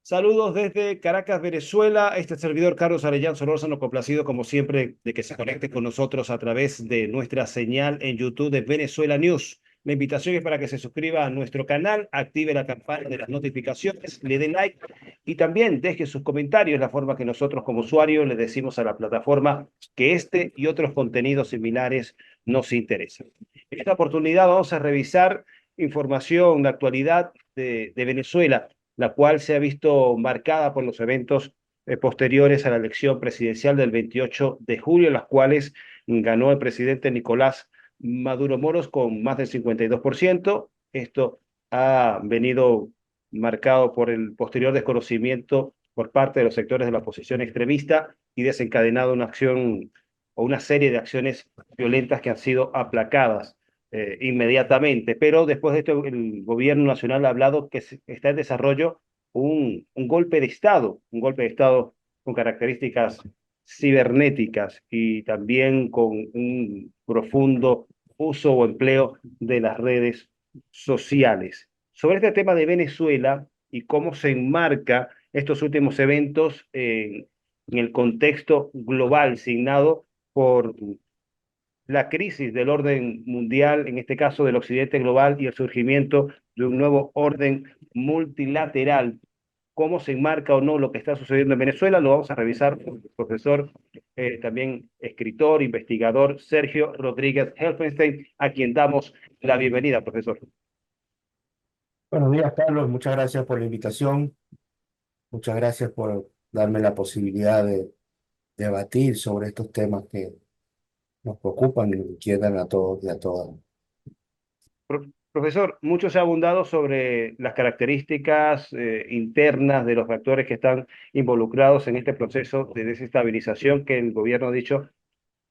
Saludos desde Caracas, Venezuela. Este servidor Carlos Arellán Solórzano, complacido como siempre de que se conecte con nosotros a través de nuestra señal en YouTube de Venezuela News. La invitación es para que se suscriba a nuestro canal, active la campana de las notificaciones, le dé like y también deje sus comentarios, la forma que nosotros como usuarios le decimos a la plataforma que este y otros contenidos similares nos interesan. En esta oportunidad vamos a revisar información de actualidad de Venezuela, la cual se ha visto marcada por los eventos posteriores a la elección presidencial del 28 de julio, en las cuales ganó el presidente Nicolás Maduro Moros con más del 52%. Esto ha venido marcado por el posterior desconocimiento por parte de los sectores de la oposición extremista y desencadenado una acción o una serie de acciones violentas que han sido aplacadas inmediatamente. Pero después de esto, el gobierno nacional ha hablado que está en desarrollo un golpe de Estado, un golpe de Estado con características cibernéticas y también con un profundo uso o empleo de las redes sociales. Sobre este tema de Venezuela y cómo se enmarca estos últimos eventos en el contexto global signado por la crisis del orden mundial, en este caso del occidente global, y el surgimiento de un nuevo orden multilateral. ¿Cómo se enmarca o no lo que está sucediendo en Venezuela? Lo vamos a revisar con el profesor, también escritor, investigador, Sergio Rodríguez Helfenstein, a quien damos la bienvenida, profesor. Buenos días, Carlos. Muchas gracias por la invitación. Muchas gracias por darme la posibilidad de debatir sobre estos temas que nos preocupan y nos inquietan a todos y a todas. Profesor, mucho se ha abundado sobre las características internas de los factores que están involucrados en este proceso de desestabilización que el gobierno ha dicho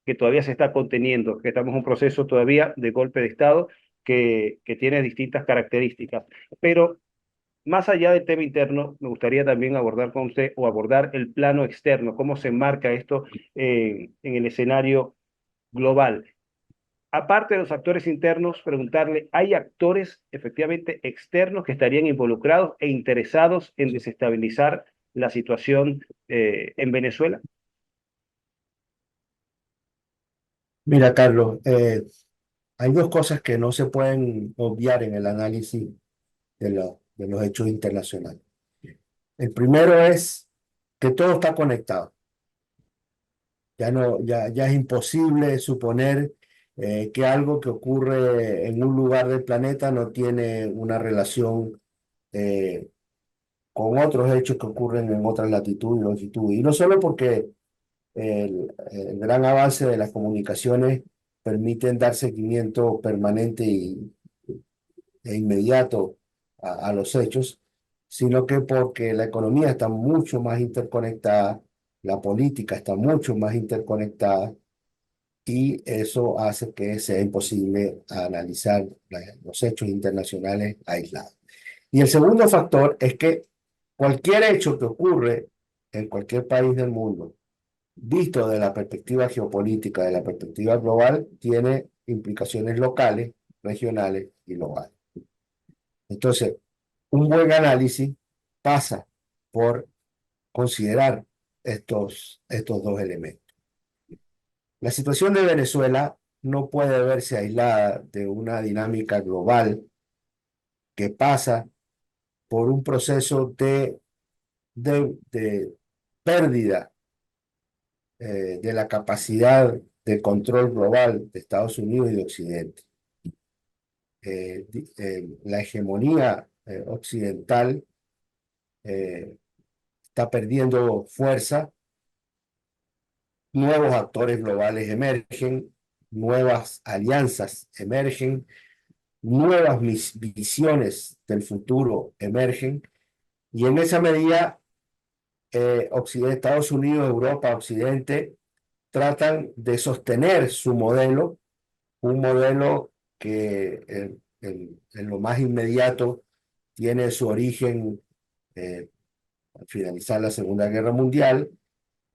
que todavía se está conteniendo, que estamos en un proceso todavía de golpe de Estado que tiene distintas características. Pero más allá del tema interno, me gustaría también abordar con usted o abordar el plano externo, cómo se enmarca esto en el escenario global. Aparte de los actores internos, preguntarle, ¿hay actores efectivamente externos que estarían involucrados e interesados en desestabilizar la situación en Venezuela? Mira, Carlos, hay dos cosas que no se pueden obviar en el análisis de los hechos internacionales. El primero es que todo está conectado. Ya es imposible suponer que algo que ocurre en un lugar del planeta no tiene una relación eh, con otros hechos que ocurren en otras latitudes y longitudes. Y no solo porque el gran avance de las comunicaciones permiten dar seguimiento permanente e inmediato a los hechos, sino que porque la economía está mucho más interconectada, la política está mucho más interconectada y eso hace que sea imposible analizar los hechos internacionales aislados. Y el segundo factor es que cualquier hecho que ocurre en cualquier país del mundo, visto de la perspectiva geopolítica, de la perspectiva global, tiene implicaciones locales, regionales y globales. Entonces, un buen análisis pasa por considerar estos dos elementos. La situación de Venezuela no puede verse aislada de una dinámica global que pasa por un proceso de pérdida de la capacidad de control global de Estados Unidos y de Occidente. La hegemonía occidental está perdiendo fuerza, nuevos actores globales emergen, nuevas alianzas emergen, nuevas visiones del futuro emergen, y en esa medida Estados Unidos, Europa, Occidente tratan de sostener su modelo, un modelo que en lo más inmediato tiene su origen al finalizar la Segunda Guerra Mundial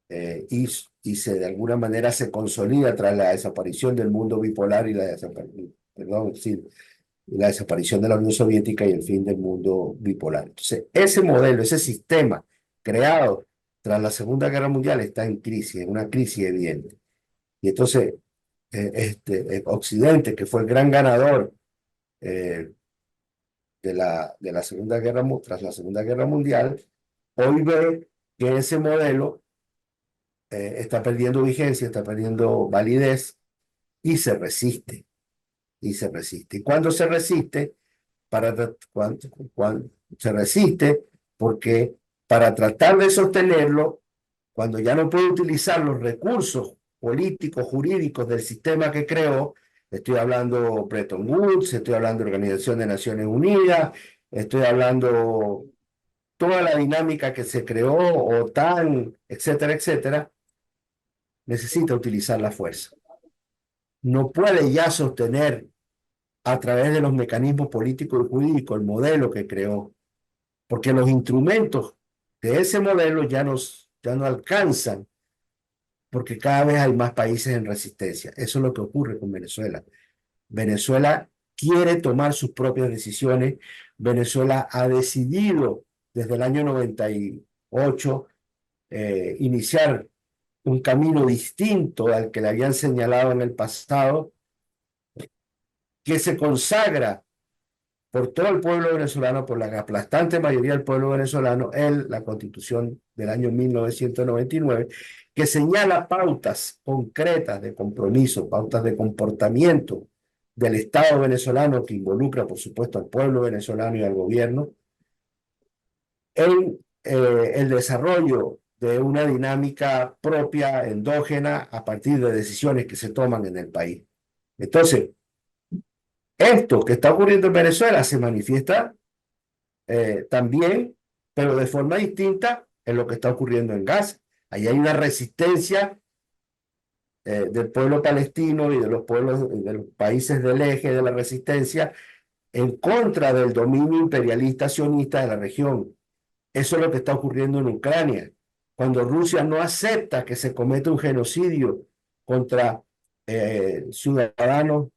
y de alguna manera se consolida tras la desaparición del mundo bipolar y perdón, sí, la desaparición de la Unión Soviética y el fin del mundo bipolar. Entonces, ese modelo, ese sistema creado tras la Segunda Guerra Mundial está en crisis, en una crisis evidente. Y entonces, Occidente, que fue el gran ganador eh, de la Segunda Guerra, tras la Segunda Guerra Mundial, hoy ve que ese modelo está perdiendo vigencia, está perdiendo validez y se resiste, y se resiste. ¿Y cuando se resiste? Cuando se resiste porque para tratar de sostenerlo, cuando ya no puede utilizar los recursos políticos, jurídicos del sistema que creó, estoy hablando Bretton Woods, estoy hablando de Organización de Naciones Unidas, estoy hablando toda la dinámica que se creó, OTAN, etcétera, etcétera, necesita utilizar la fuerza. No puede ya sostener a través de los mecanismos políticos y jurídicos el modelo que creó, porque los instrumentos de ese modelo ya no alcanzan, porque cada vez hay más países en resistencia. Eso es lo que ocurre con Venezuela. Venezuela quiere tomar sus propias decisiones. Venezuela ha decidido desde el año 98 iniciar un camino distinto al que le habían señalado en el pasado, que se consagra por todo el pueblo venezolano, por la aplastante mayoría del pueblo venezolano, en la Constitución del año 1999, que señala pautas concretas de compromiso, pautas de comportamiento del Estado venezolano, que involucra, por supuesto, al pueblo venezolano y al gobierno, en el desarrollo de una dinámica propia, endógena, a partir de decisiones que se toman en el país. Entonces, esto que está ocurriendo en Venezuela se manifiesta también, pero de forma distinta en lo que está ocurriendo en Gaza. Ahí hay una resistencia del pueblo palestino y de los pueblos de los países del eje de la resistencia en contra del dominio imperialista sionista de la región. Eso es lo que está ocurriendo en Ucrania. Cuando Rusia no acepta que se cometa un genocidio contra ciudadanos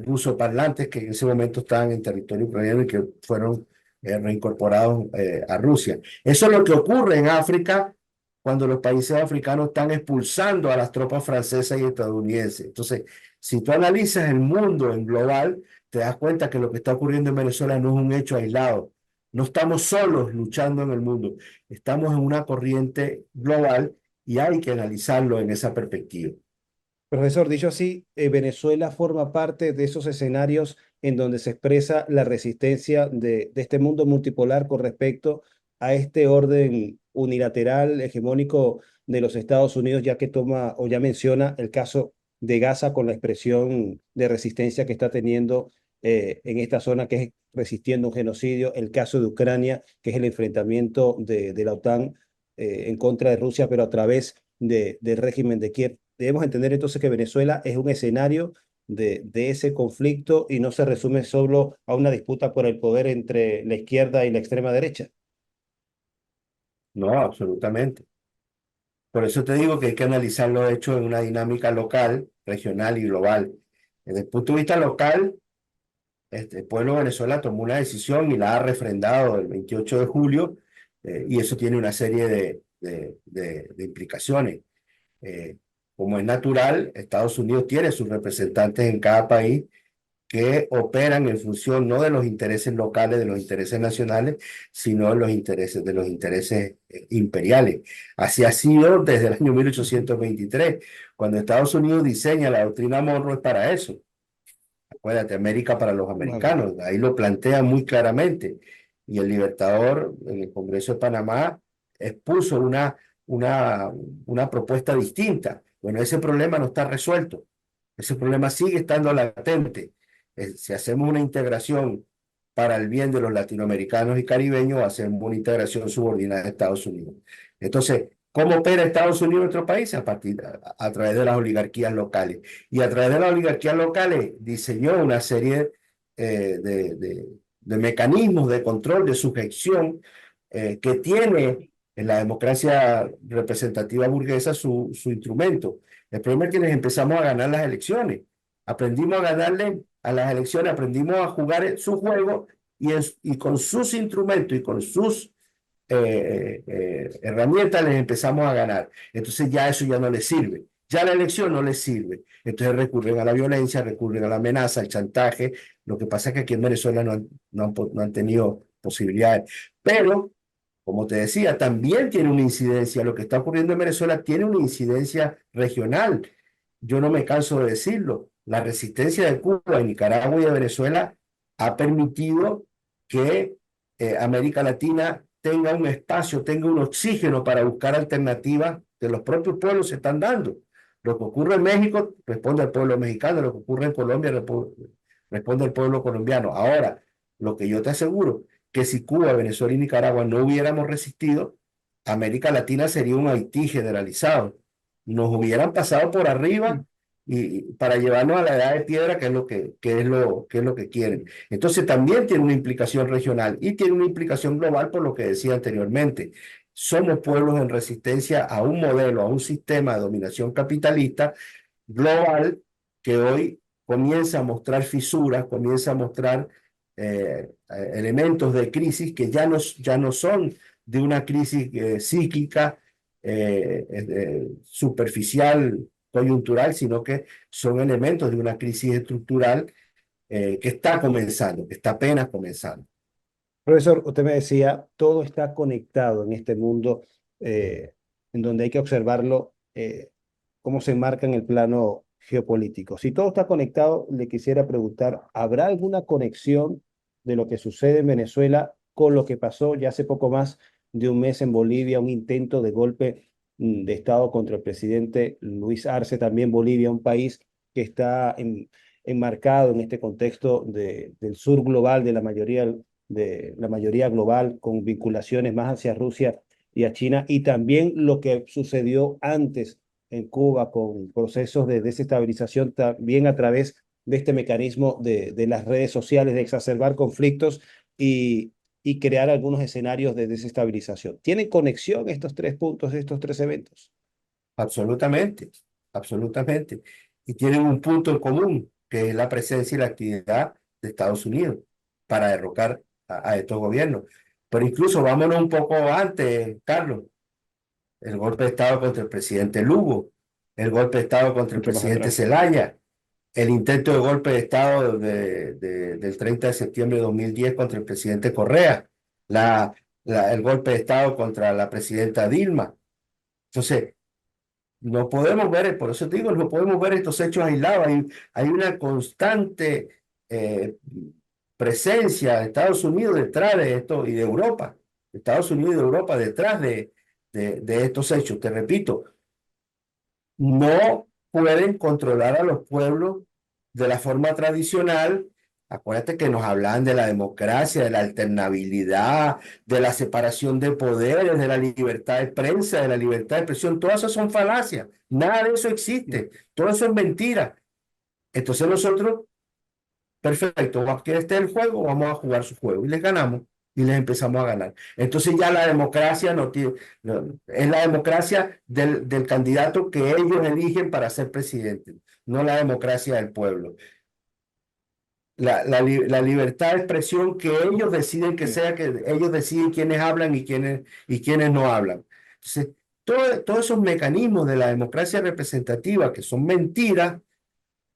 rusoparlantes que en ese momento estaban en territorio ucraniano y que fueron reincorporados a Rusia. Eso es lo que ocurre en África cuando los países africanos están expulsando a las tropas francesas y estadounidenses. Entonces, si tú analizas el mundo en global, te das cuenta que lo que está ocurriendo en Venezuela no es un hecho aislado. No estamos solos luchando en el mundo, estamos en una corriente global y hay que analizarlo en esa perspectiva. Profesor, dicho así, Venezuela forma parte de esos escenarios en donde se expresa la resistencia de este mundo multipolar con respecto a este orden unilateral, hegemónico de los Estados Unidos, ya que toma o ya menciona el caso de Gaza con la expresión de resistencia que está teniendo en esta zona, que es resistiendo un genocidio, el caso de Ucrania, que es el enfrentamiento de la OTAN en contra de Rusia, pero a través del régimen de Kiev. Debemos entender entonces que Venezuela es un escenario de ese conflicto y no se resume solo a una disputa por el poder entre la izquierda y la extrema derecha. No, absolutamente. Por eso te digo que hay que analizar los hechos en una dinámica local, regional y global. Desde el punto de vista local, el pueblo de Venezuela tomó una decisión y la ha refrendado el 28 de julio, y eso tiene una serie de implicaciones. Eh, Como es natural, Estados Unidos tiene sus representantes en cada país que operan en función no de los intereses locales, de los intereses nacionales, sino de los intereses imperiales. Así ha sido desde el año 1823, cuando Estados Unidos diseña la doctrina Monroe es para eso. Acuérdate, América para los Vale. americanos, ahí lo plantea muy claramente. Y el Libertador en el Congreso de Panamá expuso una, una propuesta distinta. Bueno, ese problema no está resuelto. Ese problema sigue estando latente. Si hacemos una integración para el bien de los latinoamericanos y caribeños, hacemos una integración subordinada a Estados Unidos. Entonces, ¿cómo opera Estados Unidos en nuestro país? A través de las oligarquías locales. Y a través de las oligarquías locales diseñó una serie de mecanismos de control, de sujeción, que tiene en la democracia representativa burguesa su instrumento. El problema es que les empezamos a ganar las elecciones. Aprendimos a ganarle a las elecciones, aprendimos a jugar su juego y con sus instrumentos y con sus herramientas les empezamos a ganar. Entonces ya eso ya no les sirve. Ya la elección no les sirve. Entonces recurren a la violencia, recurren a la amenaza, al chantaje. Lo que pasa es que aquí en Venezuela no han tenido posibilidades. Pero, como te decía, también tiene una incidencia. Lo que está ocurriendo en Venezuela tiene una incidencia regional. Yo no me canso de decirlo. La resistencia de Cuba, de Nicaragua y de Venezuela ha permitido que América Latina tenga un espacio, tenga un oxígeno para buscar alternativas que los propios pueblos se están dando. Lo que ocurre en México responde al pueblo mexicano, lo que ocurre en Colombia responde al pueblo colombiano. Ahora, lo que yo te aseguro, que si Cuba, Venezuela y Nicaragua no hubiéramos resistido, América Latina sería un Haití generalizado. Nos hubieran pasado por arriba y para llevarnos a la edad de piedra, que es lo que quieren. Entonces también tiene una implicación regional y tiene una implicación global por lo que decía anteriormente. Somos pueblos en resistencia a un modelo, a un sistema de dominación capitalista global que hoy comienza a mostrar fisuras, comienza a mostrar elementos de crisis que ya no son de una crisis cíclica, superficial, coyuntural, sino que son elementos de una crisis estructural que está comenzando, que está apenas comenzando. Profesor, usted me decía, todo está conectado en este mundo en donde hay que observarlo, cómo se enmarca en el plano geopolítico. Si todo está conectado, le quisiera preguntar, ¿habrá alguna conexión de lo que sucede en Venezuela con lo que pasó ya hace poco más de un mes en Bolivia, un intento de golpe de Estado contra el presidente Luis Arce, también Bolivia, un país que está enmarcado en este contexto del sur global de la mayoría global, con vinculaciones más hacia Rusia y a China, y también lo que sucedió antes en Cuba con procesos de desestabilización también a través de este mecanismo de las redes sociales, de exacerbar conflictos y crear algunos escenarios de desestabilización. ¿Tienen conexión estos tres puntos, estos tres eventos? Absolutamente, absolutamente. Y tienen un punto en común, que es la presencia y la actividad de Estados Unidos para derrocar a estos gobiernos. Pero incluso vámonos un poco antes, Carlos, el golpe de Estado contra el presidente Lugo, el golpe de Estado contra el Mucho más presidente atrás. Zelaya, el intento de golpe de Estado del 30 de septiembre de 2010 contra el presidente Correa, la, el golpe de Estado contra la presidenta Dilma. Entonces, no podemos ver, por eso te digo, no podemos ver estos hechos aislados. Hay una constante presencia de Estados Unidos detrás de esto y de Europa, de Estados Unidos y de Europa detrás de estos hechos. Te repito, no pueden controlar a los pueblos de la forma tradicional. Acuérdate que nos hablan de la democracia, de la alternabilidad, de la separación de poderes, de la libertad de prensa, de la libertad de expresión. Todas esas son falacias. Nada de eso existe. Todo eso es mentira. Entonces nosotros, perfecto, que esté el juego, vamos a jugar su juego. Y les ganamos y les empezamos a ganar. Entonces ya la democracia no tiene, es la democracia del candidato que ellos eligen para ser presidente, no la democracia del pueblo. La libertad de expresión que ellos deciden que sea, que ellos deciden quiénes hablan y quiénes no hablan. Entonces, todos esos mecanismos de la democracia representativa que son mentiras,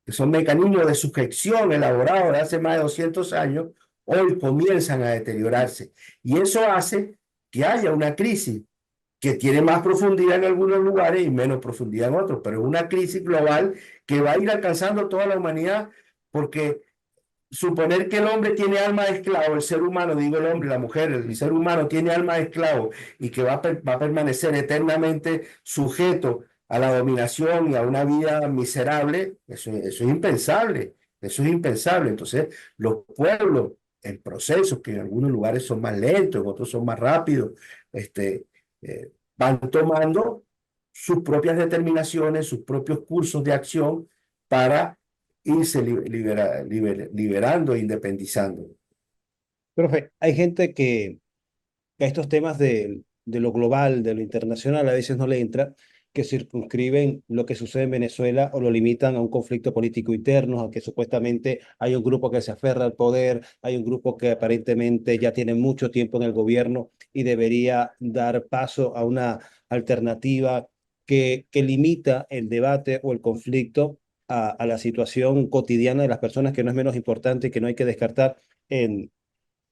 que son mecanismos de sujeción elaborados de hace más de 200 años, hoy comienzan a deteriorarse. Y eso hace que haya una crisis que tiene más profundidad en algunos lugares y menos profundidad en otros, pero es una crisis global que va a ir alcanzando toda la humanidad porque suponer que el hombre tiene alma de esclavo, el ser humano, digo el hombre, la mujer, el ser humano tiene alma de esclavo y que va a permanecer eternamente sujeto a la dominación y a una vida miserable, eso es impensable, eso es impensable. Entonces, los pueblos en procesos que en algunos lugares son más lentos, en otros son más rápidos, van tomando sus propias determinaciones, sus propios cursos de acción para irse liberando e independizando. Profe, hay gente que a estos temas de lo global, de lo internacional, a veces no le entra, que circunscriben lo que sucede en Venezuela o lo limitan a un conflicto político interno, a que supuestamente hay un grupo que se aferra al poder, hay un grupo que aparentemente ya tiene mucho tiempo en el gobierno y debería dar paso a una alternativa que limita el debate o el conflicto a la situación cotidiana de las personas, que no es menos importante y que no hay que descartar en,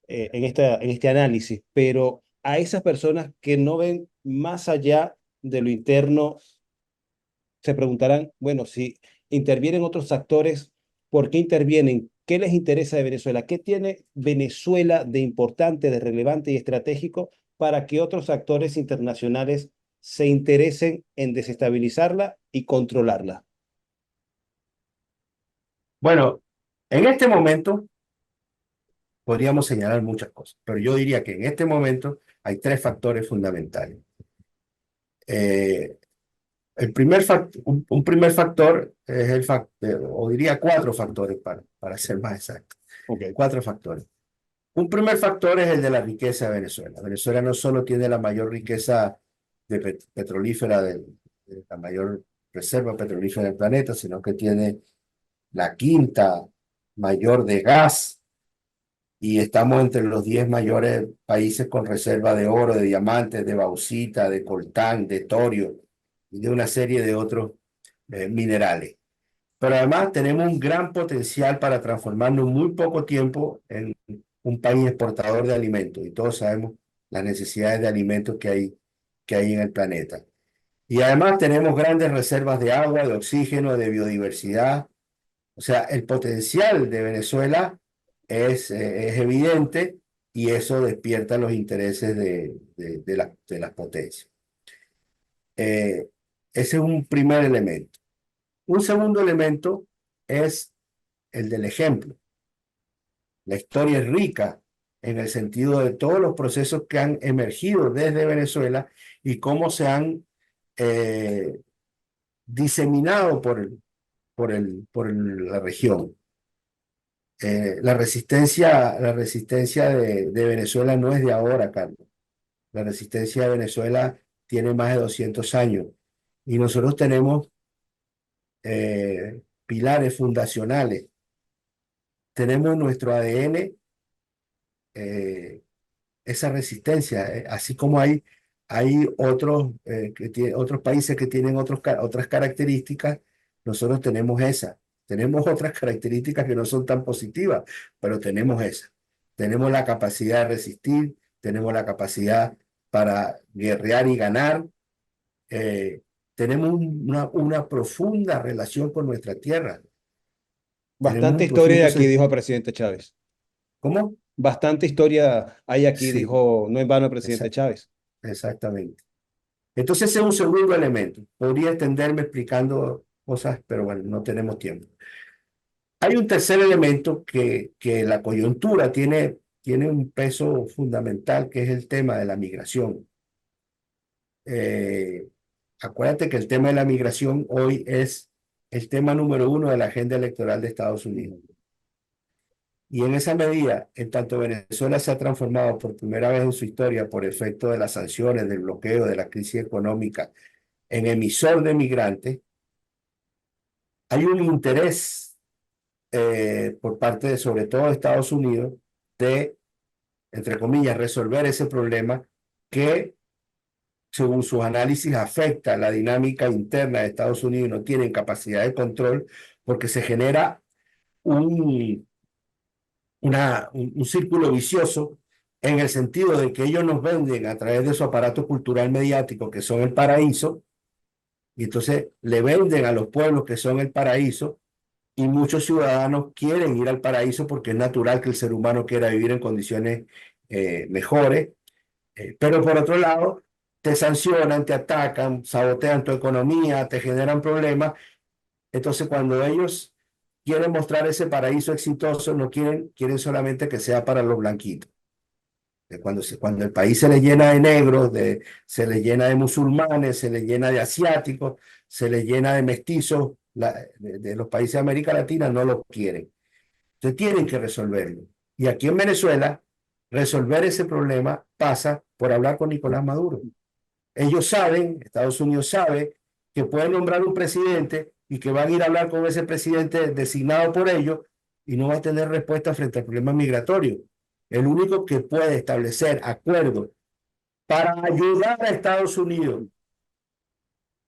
en este análisis, pero a esas personas que no ven más allá de lo interno, se preguntarán, bueno, si intervienen otros actores, ¿por qué intervienen? ¿Qué les interesa de Venezuela? ¿Qué tiene Venezuela de importante, de relevante y estratégico para que otros actores internacionales se interesen en desestabilizarla y controlarla? Bueno, en este momento podríamos señalar muchas cosas, pero yo diría que en este momento hay tres factores fundamentales. Eh, un primer factor es o diría cuatro factores para ser más exacto. Ok. Cuatro factores. Un primer factor es el de la riqueza de Venezuela. Venezuela no solo tiene la mayor riqueza petrolífera, de la mayor reserva petrolífera del planeta, sino que tiene la quinta mayor de gas y estamos entre los 10 mayores países con reserva de oro, de diamantes, de bauxita, de coltán, de torio y de una serie de otros minerales. Pero además tenemos un gran potencial para transformarnos en muy poco tiempo en un país exportador de alimentos y todos sabemos las necesidades de alimentos que hay en el planeta. Y además tenemos grandes reservas de agua, de oxígeno, de biodiversidad. O sea, el potencial de Venezuela es evidente y eso despierta los intereses de las potencias. Eh, Ese es un primer elemento. Un segundo elemento es el del ejemplo. La historia es rica en el sentido de todos los procesos que han emergido desde Venezuela y cómo se han eh, diseminado por la región. La resistencia de Venezuela no es de ahora, Carlos. La resistencia de Venezuela tiene más de 200 años y nosotros tenemos pilares fundacionales. Tenemos nuestro ADN, eh, esa resistencia, así como hay otros países que tienen otras características, nosotros tenemos esa. Tenemos otras características que no son tan positivas, pero tenemos esa. Tenemos la capacidad de resistir, tenemos la capacidad para guerrear y ganar. eh, Tenemos una profunda relación con nuestra tierra. Tenemos Bastante un historia de profundo aquí, dijo sentido. el presidente Chávez. ¿Cómo? Bastante historia hay aquí, Sí, dijo, no en vano el presidente exa- Chávez. exactamente. Entonces ese es un segundo elemento. Podría extenderme explicando cosas, pero bueno, no tenemos tiempo. Hay un tercer elemento que la coyuntura tiene un peso fundamental, que es el tema de la migración. Eh, Acuérdate que el tema de la migración hoy es el tema número uno de la agenda electoral de Estados Unidos. Y en esa medida, en tanto Venezuela se ha transformado por primera vez en su historia por efecto de las sanciones, del bloqueo, de la crisis económica, en emisor de migrantes, hay un interés por parte de, sobre todo, de Estados Unidos, de, entre comillas, resolver ese problema que, según sus análisis, afecta la dinámica interna de Estados Unidos y no tienen capacidad de control porque se genera un, un círculo vicioso en el sentido de que ellos nos venden a través de su aparato cultural mediático, que son el paraíso, y entonces le venden a los pueblos que son el paraíso, y muchos ciudadanos quieren ir al paraíso porque es natural que el ser humano quiera vivir en condiciones mejores, pero por otro lado, te sancionan, te atacan, sabotean tu economía, te generan problemas. Entonces, cuando ellos quieren mostrar ese paraíso exitoso, no quieren solamente que sea para los blanquitos. Cuando el país se le llena de negros, se le llena de musulmanes, se le llena de asiáticos, se le llena de mestizos de los países de América Latina, no lo quieren. Entonces tienen que resolverlo. Y aquí en Venezuela, resolver ese problema pasa por hablar con Nicolás Maduro. Ellos saben, Estados Unidos sabe que puede nombrar un presidente y que van a ir a hablar con ese presidente designado por ellos y no va a tener respuesta frente al problema migratorio. El único que puede establecer acuerdos para ayudar a Estados Unidos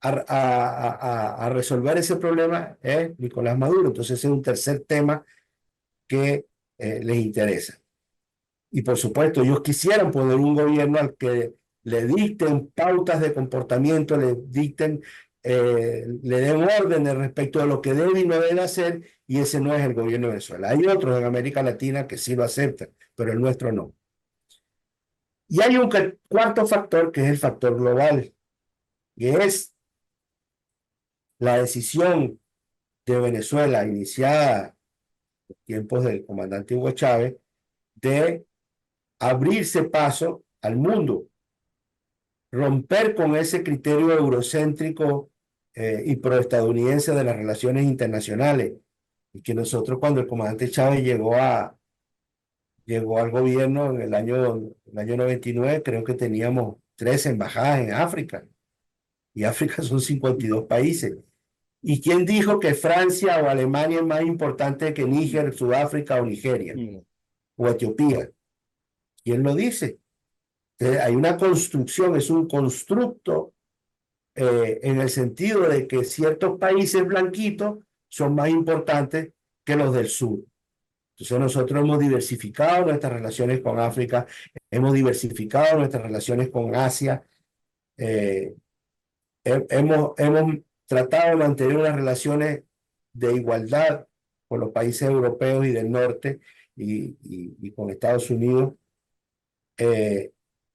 a resolver ese problema es Nicolás Maduro. Entonces, ese es un tercer tema que les interesa. Y por supuesto, ellos quisieran poner un gobierno al que le dicten pautas de comportamiento, le den órdenes respecto de lo que debe y no debe hacer, y ese no es el gobierno de Venezuela. Hay otros en América Latina que sí lo aceptan, pero el nuestro no. Y hay un cuarto factor que es el factor global, que es la decisión de Venezuela iniciada en tiempos del comandante Hugo Chávez de abrirse paso al mundo, romper con ese criterio eurocéntrico y proestadounidense de las relaciones internacionales. Y que nosotros cuando el comandante Chávez llegó al gobierno en el año 99, creo que teníamos 3 embajadas en África, y África son 52 países. ¿Y quién dijo que Francia o Alemania es más importante que Níger, Sudáfrica o Nigeria o Etiopía? ¿Quién lo dice? Hay una construcción, es un constructo en el sentido de que ciertos países blanquitos son más importantes que los del sur. Entonces nosotros hemos diversificado nuestras relaciones con África, hemos diversificado nuestras relaciones con Asia, eh, hemos tratado de mantener unas relaciones de igualdad con los países europeos y del norte y con Estados Unidos.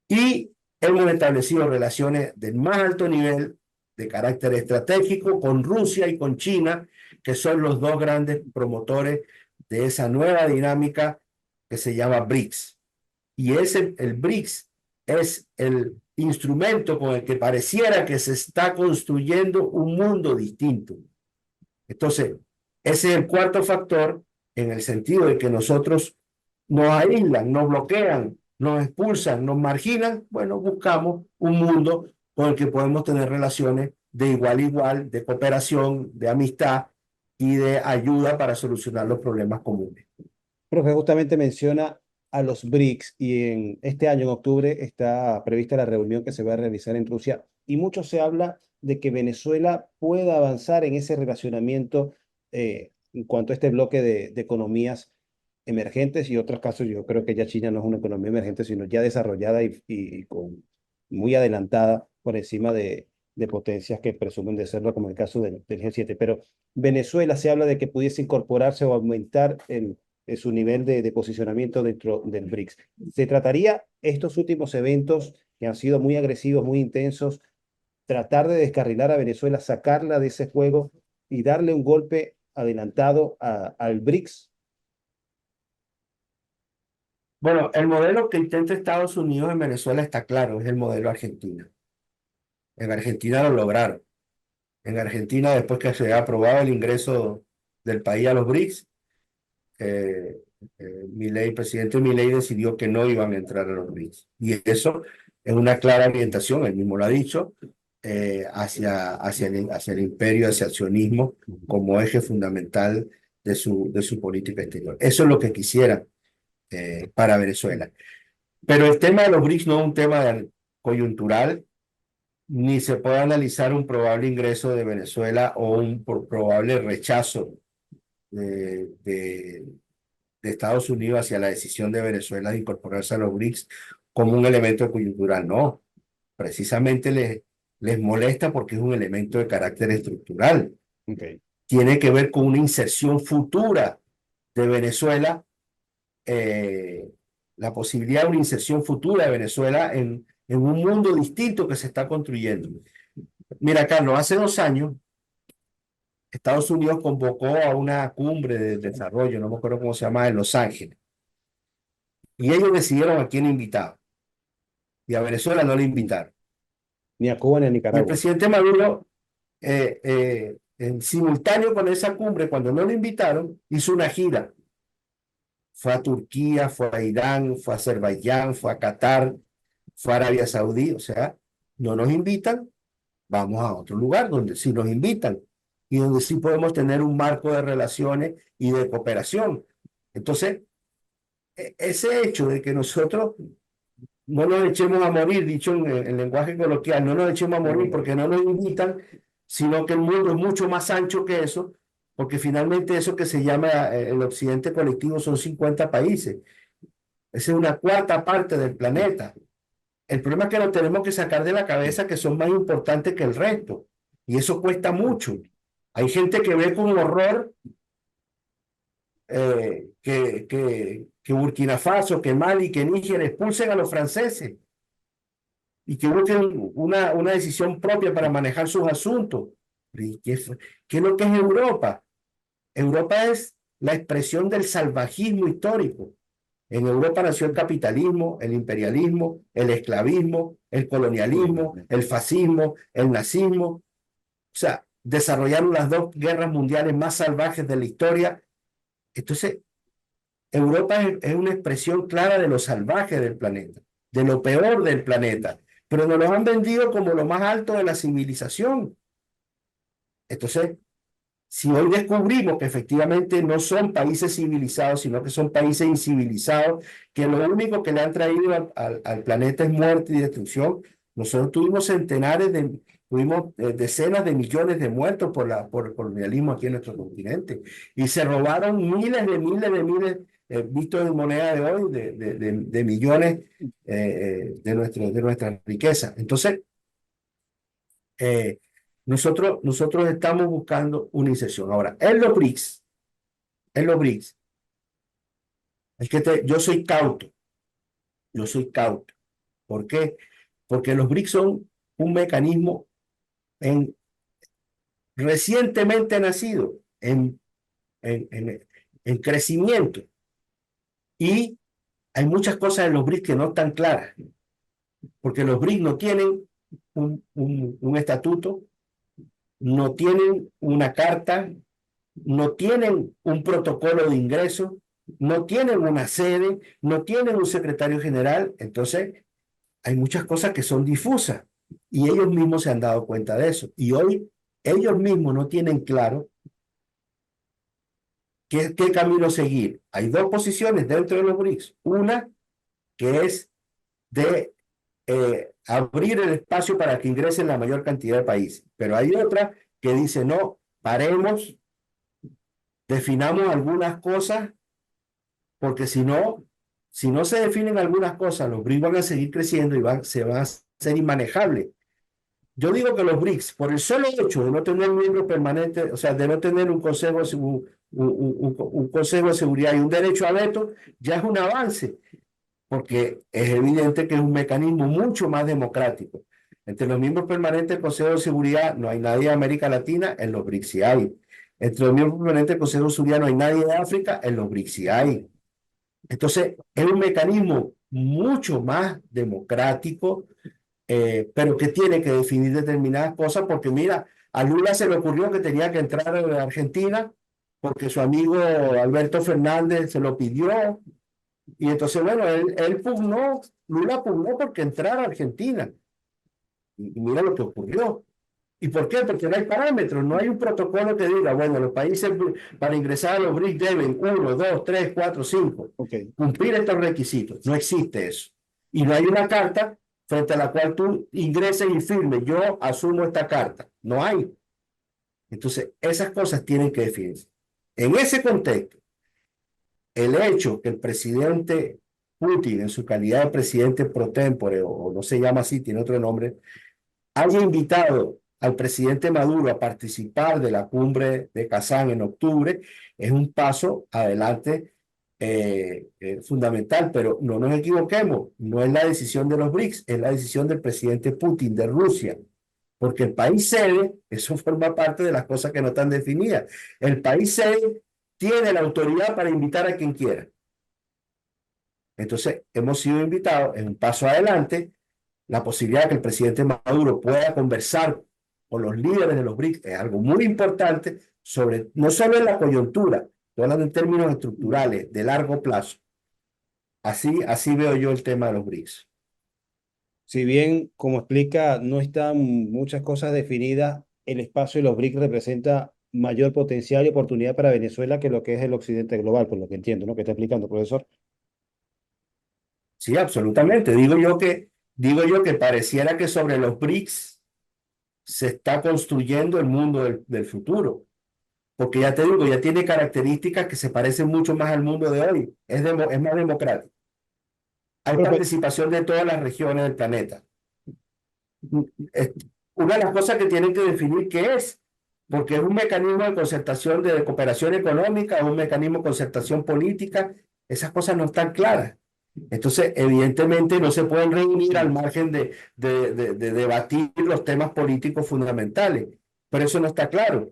Y hemos establecido relaciones del más alto nivel de carácter estratégico con Rusia y con China, que son los dos grandes promotores de esa nueva dinámica que se llama BRICS. Y el BRICS es el instrumento con el que pareciera que se está construyendo un mundo distinto. Entonces, ese es el cuarto factor en el sentido de que nosotros nos aíslan, nos bloquean, nos expulsan, nos marginan. Bueno, buscamos un mundo con el que podemos tener relaciones de igual a igual, de cooperación, de amistad y de ayuda para solucionar los problemas comunes. Profe, justamente menciona a los BRICS y en este año, en octubre, está prevista la reunión que se va a realizar en Rusia y mucho se habla de que Venezuela pueda avanzar en ese relacionamiento en cuanto a este bloque de economías emergentes y otros casos. Yo creo que ya China no es una economía emergente, sino ya desarrollada y muy adelantada por encima de potencias que presumen de serlo, como el caso del G7. Pero Venezuela se habla de que pudiese incorporarse o aumentar su nivel de posicionamiento dentro del BRICS. ¿Se trataría estos últimos eventos que han sido muy agresivos, muy intensos, tratar de descarrilar a Venezuela, sacarla de ese juego y darle un golpe adelantado al BRICS? Bueno, el modelo que intenta Estados Unidos en Venezuela está claro, es el modelo argentino. En Argentina lo lograron. En Argentina, después que se ha aprobado el ingreso del país a los BRICS, el presidente Milei decidió que no iban a entrar a los BRICS. Y eso es una clara orientación, él mismo lo ha dicho, hacia el imperio, hacia el sionismo como eje fundamental de su política exterior. Eso es lo que quisiera para Venezuela. Pero el tema de los BRICS no es un tema coyuntural, ni se puede analizar un probable ingreso de Venezuela o un probable rechazo de Estados Unidos hacia la decisión de Venezuela de incorporarse a los BRICS como un elemento coyuntural. No, precisamente les molesta porque es un elemento de carácter estructural. Okay. Tiene que ver con una inserción futura de Venezuela, la posibilidad de una inserción futura de Venezuela en un mundo distinto que se está construyendo. Mira, Carlos, hace 2 años Estados Unidos convocó a una cumbre de desarrollo, no me acuerdo cómo se llama, en Los Ángeles. Y ellos decidieron a quién invitar. Y a Venezuela no le invitaron. Ni a Cuba ni a Y el Nicaragua. presidente Maduro, en simultáneo con esa cumbre, cuando no lo invitaron, hizo una gira. Fue a Turquía, fue a Irán, fue a Azerbaiyán, fue a Qatar, fue a Arabia Saudí. O sea, no nos invitan vamos a otro lugar donde sí nos invitan y donde sí podemos tener un marco de relaciones y de cooperación. Entonces, ese hecho de que nosotros no nos echemos a morir, dicho en lenguaje coloquial, no nos echemos a morir porque no nos invitan, sino que el mundo es mucho más ancho que eso, porque finalmente eso que se llama el occidente colectivo son 50 países. Esa es una cuarta parte del planeta. El problema es que nos tenemos que sacar de la cabeza que son más importantes que el resto. Y eso cuesta mucho. Hay gente que ve con horror que Burkina Faso, que Mali, que Níger expulsen a los franceses y que busquen una decisión propia para manejar sus asuntos. ¿Qué es lo que es Europa? Europa es la expresión del salvajismo histórico. En Europa nació el capitalismo, el imperialismo, el esclavismo, el colonialismo, el fascismo, el nazismo. O sea, desarrollaron las dos guerras mundiales más salvajes de la historia. Entonces, Europa es una expresión clara de lo salvaje del planeta, de lo peor del planeta, pero nos lo han vendido como lo más alto de la civilización. Entonces, si hoy descubrimos que efectivamente no son países civilizados, sino que son países incivilizados, que lo único que le han traído al planeta es muerte y destrucción, nosotros tuvimos decenas de millones de muertos por el colonialismo aquí en nuestro continente. Y se robaron miles, visto en moneda de hoy, de millones de nuestra riqueza. Entonces, eh, nosotros estamos buscando una inserción. Ahora, en los BRICS, yo soy cauto. ¿Por qué? Porque los BRICS son un mecanismo en, recientemente nacido, en, en, en crecimiento. Y hay muchas cosas en los BRICS que no están claras, porque los BRICS no tienen un estatuto, no tienen una carta, no tienen un protocolo de ingreso, no tienen una sede, no tienen un secretario general. Entonces, hay muchas cosas que son difusas y ellos mismos se han dado cuenta de eso. Y hoy ellos mismos no tienen claro qué camino seguir. Hay dos posiciones dentro de los BRICS. Una que es de abrir el espacio para que ingresen la mayor cantidad de países. Pero hay otra que dice, no, paremos, definamos algunas cosas, porque si no se definen algunas cosas, los BRICS van a seguir creciendo y se van a ser inmanejables. Yo digo que los BRICS, por el solo hecho de no tener miembros permanentes, o sea, de no tener un consejo, un consejo de seguridad y un derecho a veto, ya es un avance, porque es evidente que es un mecanismo mucho más democrático. Entre los miembros permanentes del Consejo de Seguridad no hay nadie de América Latina, en los BRICS sí hay. Entre los miembros permanentes del Consejo de Seguridad no hay nadie de África, en los BRICS sí hay. Entonces, es un mecanismo mucho más democrático, pero que tiene que definir determinadas cosas, porque mira, a Lula se le ocurrió que tenía que entrar a Argentina, porque su amigo Alberto Fernández se lo pidió, y entonces, bueno, Lula pugnó porque entrara a Argentina, y mira lo que ocurrió. ¿Y por qué? Porque no hay parámetros, no hay un protocolo que diga, bueno, los países para ingresar a los BRICS deben 1, 2, 3, 4, 5 Ok. cumplir estos requisitos. No existe eso. Y no hay una carta frente a la cual tú ingreses y firmes, yo asumo esta carta. No hay. Entonces, esas cosas tienen que definirse. En ese contexto, el hecho que el presidente Putin, en su calidad de presidente pro tempore, o no se llama así, tiene otro nombre, haya invitado al presidente Maduro a participar de la cumbre de Kazán en octubre, es un paso adelante fundamental, pero no nos equivoquemos, no es la decisión de los BRICS, es la decisión del presidente Putin de Rusia, porque el país sede, eso forma parte de las cosas que no están definidas, el país sede tiene la autoridad para invitar a quien quiera. Entonces, hemos sido invitados, es un paso adelante, la posibilidad de que el presidente Maduro pueda conversar con los líderes de los BRICS es algo muy importante, no solo en la coyuntura, estoy hablando en términos estructurales, de largo plazo. Así veo yo el tema de los BRICS. Si bien, como explica, no están muchas cosas definidas, el espacio de los BRICS representa mayor potencial y oportunidad para Venezuela que lo que es el occidente global, por lo que entiendo, ¿no? ¿Qué está explicando, profesor? Sí, absolutamente. Digo yo que pareciera que sobre los BRICS se está construyendo el mundo del futuro, porque ya te digo, ya tiene características que se parecen mucho más al mundo de hoy. Es más democrático. Hay Profe, participación de todas las regiones del planeta. Es una de las cosas que tienen que definir qué es, porque es un mecanismo de concertación de cooperación económica, es un mecanismo de concertación política, esas cosas no están claras. Entonces, evidentemente no se pueden reunir al margen de debatir los temas políticos fundamentales, pero eso no está claro.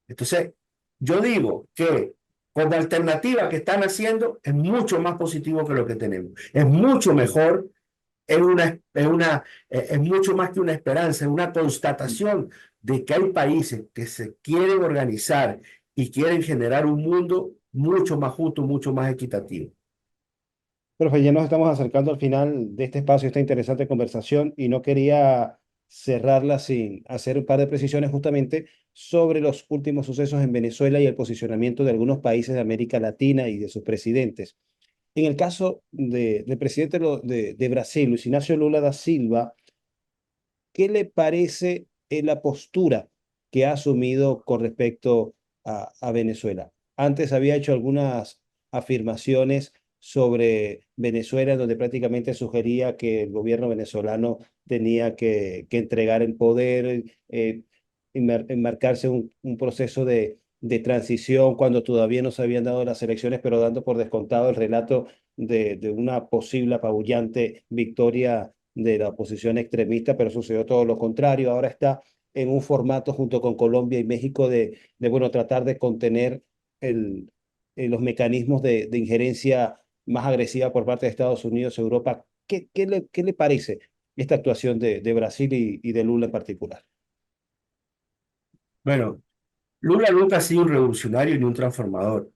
Entonces, yo digo que como alternativa que están haciendo es mucho más positivo que lo que tenemos. Es mucho mejor, es mucho más que una esperanza, es una constatación de que hay países que se quieren organizar y quieren generar un mundo mucho más justo, mucho más equitativo. Profe, ya nos estamos acercando al final de este espacio, esta interesante conversación, y no quería cerrarla sin hacer un par de precisiones justamente sobre los últimos sucesos en Venezuela y el posicionamiento de algunos países de América Latina y de sus presidentes. En el caso del presidente de Brasil, Luis Ignacio Lula da Silva, ¿qué le parece la postura que ha asumido con respecto a Venezuela? Antes había hecho algunas afirmaciones sobre Venezuela, donde prácticamente sugería que el gobierno venezolano tenía que entregar el poder, enmarcarse un proceso de transición cuando todavía no se habían dado las elecciones, pero dando por descontado el relato de una posible apabullante victoria de la oposición extremista, pero sucedió todo lo contrario. Ahora está en un formato junto con Colombia y México bueno, tratar de contener los mecanismos de injerencia más agresiva por parte de Estados Unidos, Europa. ¿Qué le parece esta actuación de Brasil y de Lula en particular? Bueno, Lula nunca ha sido un revolucionario ni un transformador.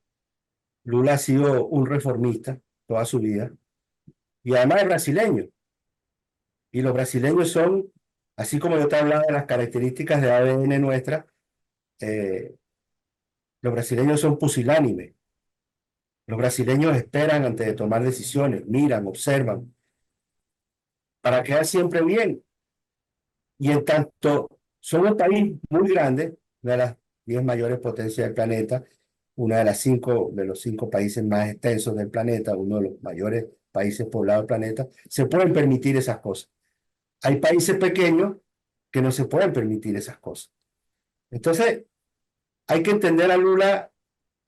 Lula ha sido un reformista toda su vida y además es brasileño. Y los brasileños son, así como yo te hablaba de las características de ADN nuestra, eh, los brasileños son pusilánimes. Los brasileños esperan antes de tomar decisiones, miran, observan, para quedar siempre bien. Y en tanto son un país muy grande, una de las 10 mayores potencias del planeta, una de las de los 5 países más extensos del planeta, uno de los mayores países poblados del planeta, se pueden permitir esas cosas. Hay países pequeños que no se pueden permitir esas cosas. Entonces, hay que entender a Lula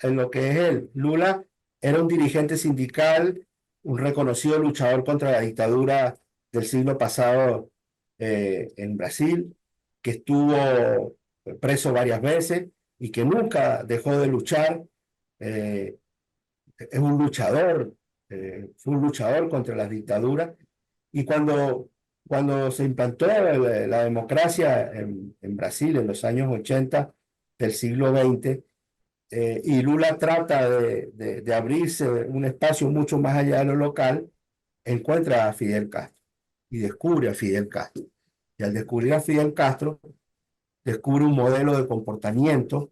en lo que es él. Lula era un dirigente sindical, un reconocido luchador contra la dictadura del siglo pasado en Brasil, que estuvo preso varias veces y que nunca dejó de luchar. Eh, es un luchador, fue un luchador contra las dictaduras. Y cuando se implantó la democracia en Brasil en los años 80 del siglo XX, y Lula trata de abrirse un espacio mucho más allá de lo local, encuentra a Fidel Castro y descubre a Fidel Castro. Y al descubrir a Fidel Castro, descubre un modelo de comportamiento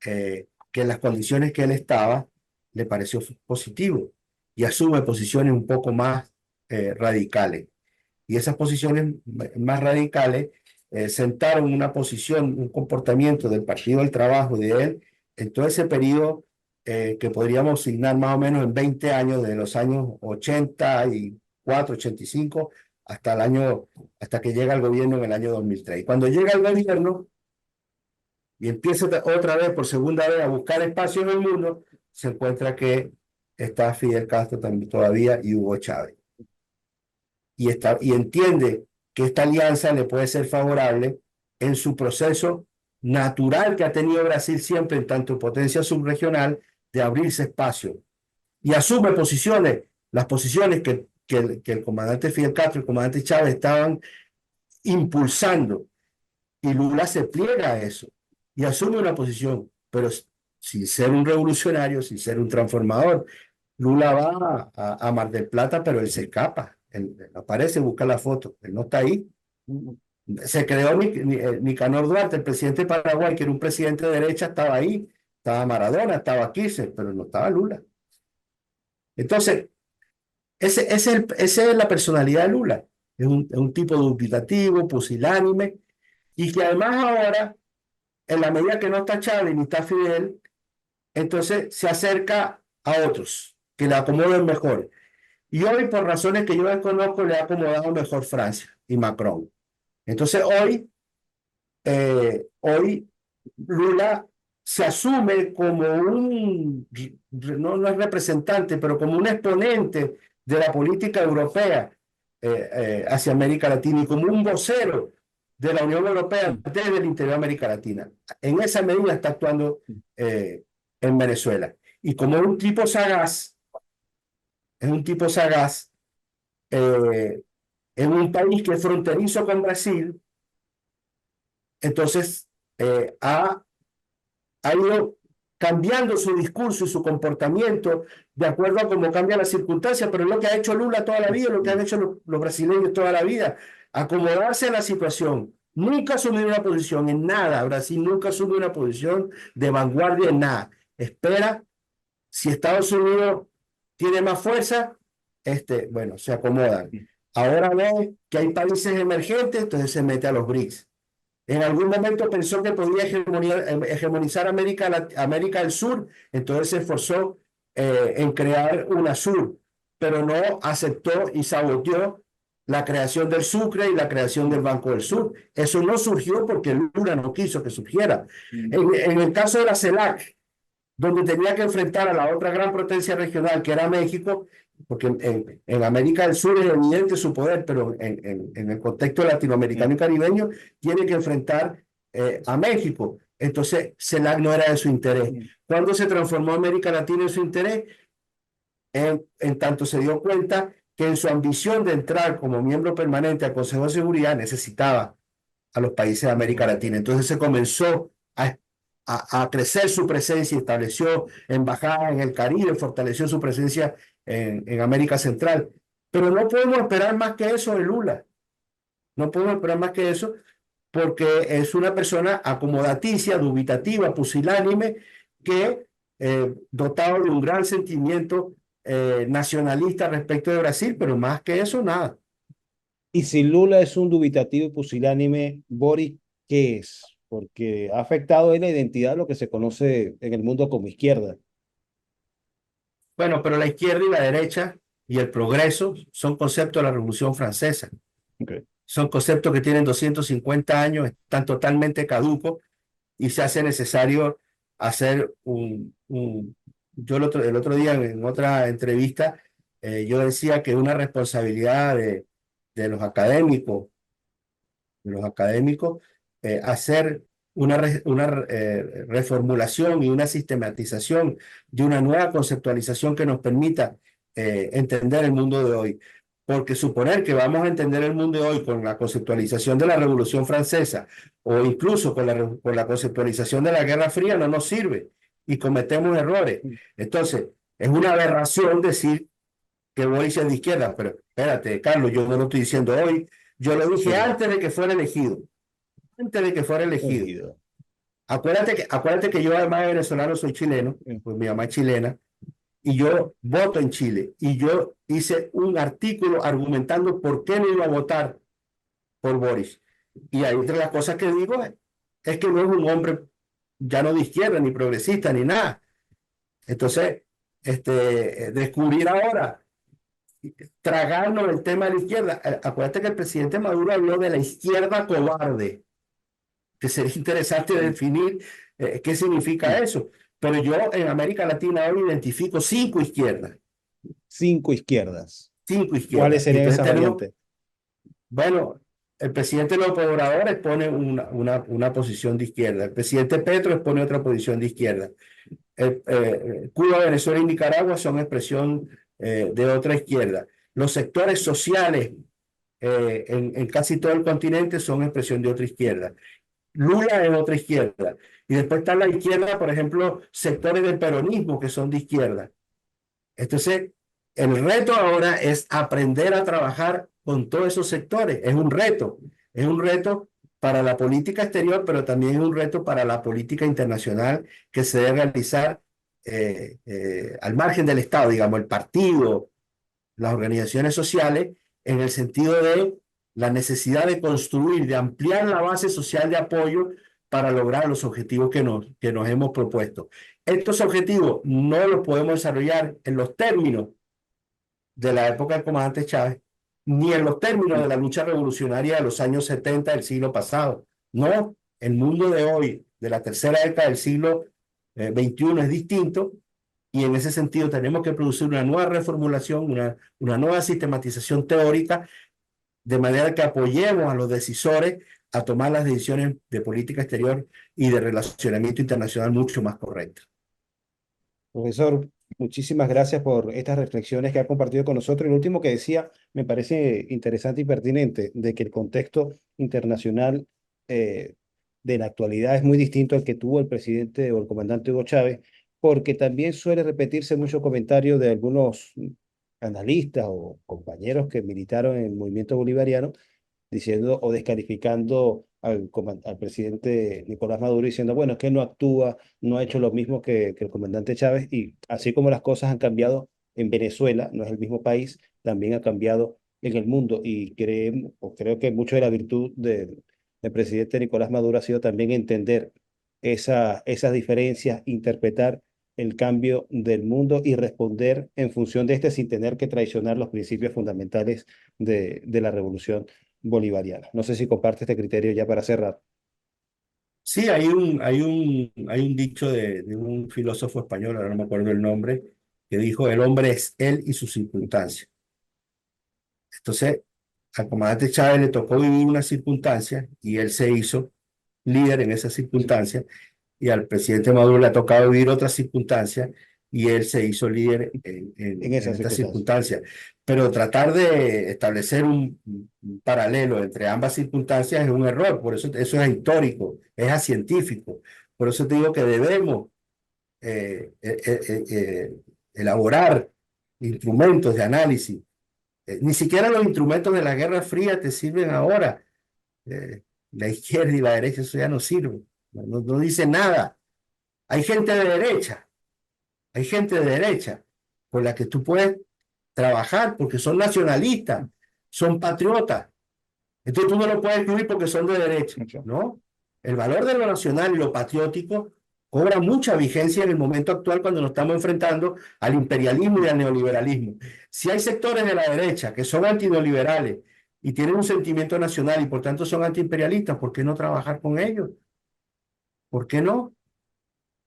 que en las condiciones que él estaba le pareció positivo y asume posiciones un poco más radicales. Y esas posiciones más radicales sentaron una posición, un comportamiento del Partido del Trabajo de él en todo ese periodo que podríamos asignar más o menos en 20 años, de los años 84, 85, hasta que llega al gobierno en el año 2003. Y cuando llega al gobierno y empieza otra vez, por segunda vez, a buscar espacio en el mundo, se encuentra que está Fidel Castro también todavía y Hugo Chávez. Y entiende que esta alianza le puede ser favorable en su proceso natural que ha tenido Brasil siempre en tanto potencia subregional de abrirse espacio. Y asume posiciones, las posiciones que el comandante Fidel Castro y el comandante Chávez estaban impulsando. Y Lula se pliega a eso y asume una posición, pero sin ser un revolucionario, sin ser un transformador. Lula va a Mar del Plata, pero él se escapa. Aparece, busca la foto, él no está ahí. Se creó Nicanor Duarte, el presidente de Paraguay, que era un presidente de derecha, estaba ahí, estaba Maradona, estaba Kirchner, pero no estaba Lula. Entonces, esa es la personalidad de Lula. Es un tipo dubitativo, pusilánime, y que además ahora, en la medida que no está Chávez ni está Fidel, entonces se acerca a otros que le acomoden mejor. Y hoy, por razones que yo desconozco, le ha acomodado mejor Francia y Macron. Entonces, hoy Lula se asume como no es representante, pero como un exponente de la política europea hacia América Latina y como un vocero de la Unión Europea desde el interior de América Latina. En esa medida está actuando en Venezuela. Y como es un tipo sagaz, en un país que es fronterizo con Brasil, entonces ha ido cambiando su discurso y su comportamiento de acuerdo a cómo cambian las circunstancias, pero es lo que ha hecho Lula toda la vida, lo que han hecho los brasileños toda la vida, acomodarse a la situación. Nunca asumió una posición en nada, Brasil nunca asumió una posición de vanguardia en nada. Espera, si Estados Unidos tiene más fuerza, bueno, se acomodan. Ahora ve que hay países emergentes, entonces se mete a los BRICS. En algún momento pensó que podía hegemonizar América del Sur, entonces se esforzó en crear UNASUR, pero no aceptó y saboteó la creación del Sucre y la creación del Banco del Sur. Eso no surgió porque Lula no quiso que surgiera. En el caso de la CELAC, donde tenía que enfrentar a la otra gran potencia regional, que era México, porque en América del Sur es evidente su poder, pero en el contexto latinoamericano y caribeño tiene que enfrentar a México. Entonces, CELAC no era de su interés. ¿Cuándo se transformó América Latina en su interés? En tanto se dio cuenta que en su ambición de entrar como miembro permanente al Consejo de Seguridad necesitaba a los países de América Latina. Entonces se comenzó a crecer su presencia, estableció embajadas en el Caribe, fortaleció su presencia en América Central. Pero no podemos esperar más que eso de Lula. No podemos esperar más que eso porque es una persona acomodaticia, dubitativa, pusilánime, que dotado de un gran sentimiento nacionalista respecto de Brasil, pero más que eso, nada. Y si Lula es un dubitativo y pusilánime, Boric, ¿qué es? Porque ha afectado en la identidad lo que se conoce en el mundo como izquierda. Bueno, pero la izquierda y la derecha y el progreso son conceptos de la Revolución Francesa. Okay. Son conceptos que tienen 250 años, están totalmente caducos y se hace necesario hacer Yo el otro día en otra entrevista, yo decía que una responsabilidad de los académicos, hacer una reformulación y una sistematización de una nueva conceptualización que nos permita entender el mundo de hoy. Porque suponer que vamos a entender el mundo de hoy con la conceptualización de la Revolución Francesa o incluso con la conceptualización de la Guerra Fría no nos sirve y cometemos errores. Entonces, es una aberración decir que Boric es de izquierda, pero espérate, Carlos, yo no lo estoy diciendo hoy, yo lo dije antes de que fuera elegido. Antes de que fuera elegido. Acuérdate que yo además de venezolano soy chileno, pues mi mamá es chilena, y yo voto en Chile. Y yo hice un artículo argumentando por qué no iba a votar por Boris. Y ahí entre las cosas que digo es que no es un hombre ya no de izquierda, ni progresista, ni nada. Entonces, descubrir ahora, tragarnos el tema de la izquierda. Acuérdate que el presidente Maduro habló de la izquierda cobarde, que sería interesante definir qué significa eso. Pero yo en América Latina hoy identifico 5 izquierdas. 5 izquierdas. 5 izquierdas. ¿Cuáles serían entonces esas variantes? Bueno, el presidente López Obrador expone una posición de izquierda. El presidente Petro expone otra posición de izquierda. Cuba, Venezuela y Nicaragua son expresión de otra izquierda. Los sectores sociales en casi todo el continente son expresión de otra izquierda. Lula es otra izquierda. Y después está la izquierda, por ejemplo, sectores del peronismo que son de izquierda. Entonces, El reto ahora es aprender a trabajar con todos esos sectores. Es un reto para la política exterior, pero también es un reto para la política internacional que se debe realizar al margen del Estado, digamos, el partido, las organizaciones sociales, en el sentido de la necesidad de construir, de ampliar la base social de apoyo para lograr los objetivos que nos hemos propuesto. Estos objetivos no los podemos desarrollar en los términos de la época del comandante Chávez, ni en los términos de la lucha revolucionaria de los años 70 del siglo pasado. No, el mundo de hoy, de la tercera década del siglo XXI, es distinto, y en ese sentido tenemos que producir una nueva reformulación, una nueva sistematización teórica, de manera que apoyemos a los decisores a tomar las decisiones de política exterior y de relacionamiento internacional mucho más correctas. Profesor, muchísimas gracias por estas reflexiones que ha compartido con nosotros. Y lo último que decía me parece interesante y pertinente, de que el contexto internacional eh, de la actualidad es muy distinto al que tuvo el presidente o el comandante Hugo Chávez, porque también suele repetirse mucho comentario de algunos analistas o compañeros que militaron en el movimiento bolivariano, diciendo o descalificando al presidente Nicolás Maduro, diciendo, bueno, es que él no actúa, no ha hecho lo mismo que el comandante Chávez, y así como las cosas han cambiado en Venezuela, no es el mismo país, también ha cambiado en el mundo, y creemos, o creo que mucho de la virtud del presidente Nicolás Maduro ha sido también entender esas diferencias, interpretar el cambio del mundo y responder en función de este sin tener que traicionar los principios fundamentales de la revolución bolivariana. No sé si comparte este criterio ya para cerrar. Sí, hay un dicho de un filósofo español, ahora no me acuerdo el nombre, que dijo, el hombre es él y sus circunstancias. Entonces, al comandante Chávez le tocó vivir una circunstancia y él se hizo líder en esa circunstancia, y al presidente Maduro le ha tocado vivir otra circunstancia y él se hizo líder En en esas esta circunstancias. circunstancia. Pero tratar de establecer un paralelo entre ambas circunstancias es un error, por eso es histórico, es científico. Por eso te digo que debemos eh, eh, eh, eh, elaborar instrumentos de análisis. Ni siquiera los instrumentos de la Guerra Fría te sirven ahora. La izquierda y la derecha, eso ya no sirve, no dice nada. Hay gente de derecha, hay gente de derecha con la que tú puedes trabajar porque son nacionalistas, son patriotas. Entonces tú no lo puedes excluir porque son de derecha, Mucho. ¿no? El valor de lo nacional y lo patriótico cobra mucha vigencia en el momento actual cuando nos estamos enfrentando al imperialismo y al neoliberalismo. Si hay sectores de la derecha que son antineoliberales y tienen un sentimiento nacional y por tanto son antiimperialistas, ¿por qué no trabajar con ellos? ¿Por qué no?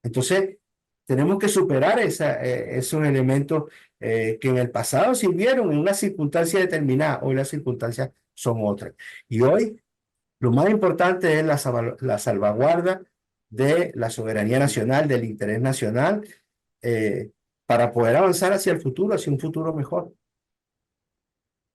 Entonces, tenemos que superar esos elementos que en el pasado sirvieron en una circunstancia determinada. Hoy las circunstancias son otras. Y hoy lo más importante es la salvaguarda de la soberanía nacional, del interés nacional, eh, para poder avanzar hacia el futuro, hacia un futuro mejor.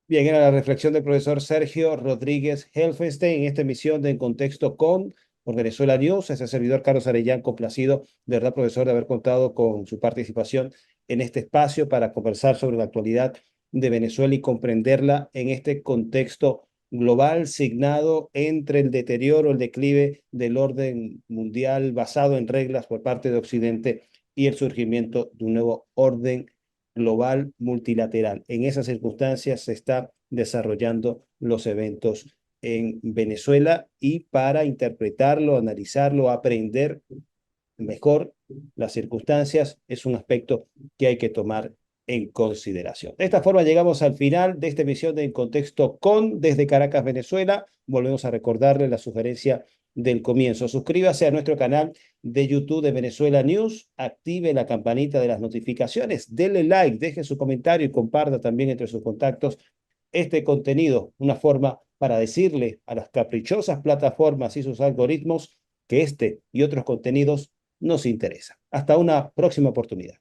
Bien, era la reflexión del profesor Sergio Rodríguez Helfenstein en esta emisión de En Contexto con por Venezuela News. Ese servidor Carlos Arellán, complacido, de verdad, profesor, de haber contado con su participación en este espacio para conversar sobre la actualidad de Venezuela y comprenderla en este contexto global signado entre el deterioro, el declive del orden mundial basado en reglas por parte de Occidente y el surgimiento de un nuevo orden global multilateral. En esas circunstancias se están desarrollando los eventos en Venezuela, y para interpretarlo, analizarlo, aprender mejor las circunstancias es un aspecto que hay que tomar en consideración. De esta forma llegamos al final de esta emisión de En Contexto con desde Caracas, Venezuela. Volvemos a recordarle la sugerencia del comienzo. Suscríbase a nuestro canal de YouTube de Venezuela News, active la campanita de las notificaciones, dele like, deje su comentario y comparta también entre sus contactos este contenido, una forma para decirle a las caprichosas plataformas y sus algoritmos que este y otros contenidos nos interesan. Hasta una próxima oportunidad.